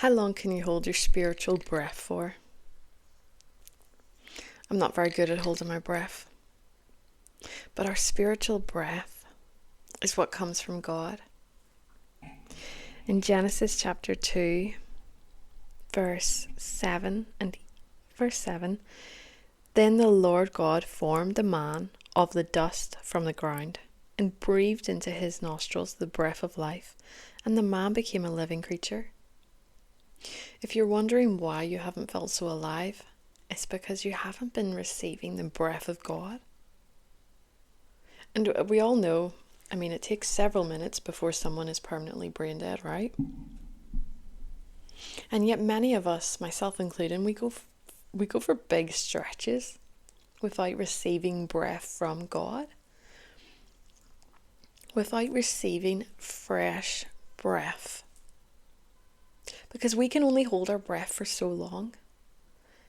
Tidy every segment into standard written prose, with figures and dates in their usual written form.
How long can you hold your spiritual breath for? I'm not very good at holding my breath. But our spiritual breath is what comes from God. In Genesis chapter 2, verse 7, then the Lord God formed the man of the dust from the ground and breathed into his nostrils the breath of life, and the man became a living creature. If you're wondering why you haven't felt so alive, it's because you haven't been receiving the breath of God. And we all know, it takes several minutes before someone is permanently brain dead, right? And yet many of us, myself included, we go for big stretches without receiving breath from God, without receiving fresh breath. Because we can only hold our breath for so long.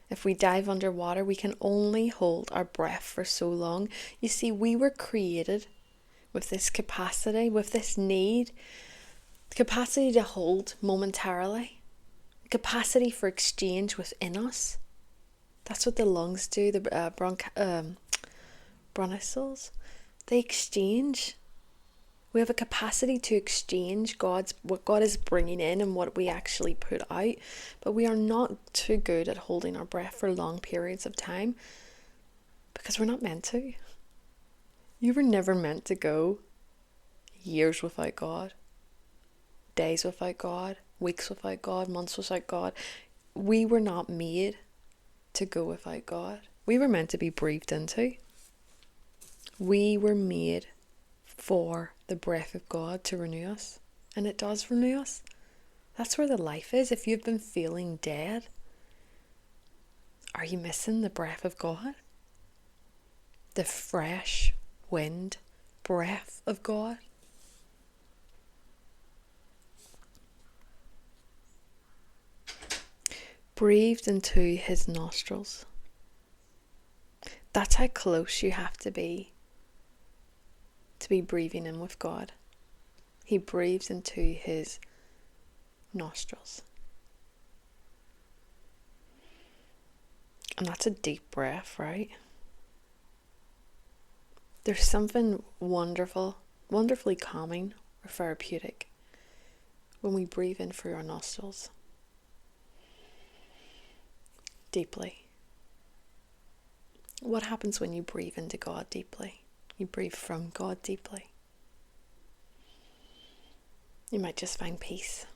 If we dive underwater, we can only hold our breath for so long. You see, we were created with this capacity, with this need, capacity to hold momentarily, capacity for exchange within us. That's what the lungs do, the bronchioles. They exchange. We have a capacity to exchange what God is bringing in and what we actually put out. But we are not too good at holding our breath for long periods of time because we're not meant to. You were never meant to go years without God, days without God, weeks without God, months without God. We were not made to go without God. We were meant to be breathed into. We were made for the breath of God to renew us, and it does renew us. That's where the life is. If you've been feeling dead, are you missing the breath of God? The fresh wind breath of God? Breathed into his nostrils. That's how close you have to be breathing in with God. He breathes into his nostrils. And that's a deep breath, right? There's something wonderfully calming or therapeutic when we breathe in through our nostrils. Deeply. What happens when you breathe into God deeply? You breathe from God deeply. You might just find peace.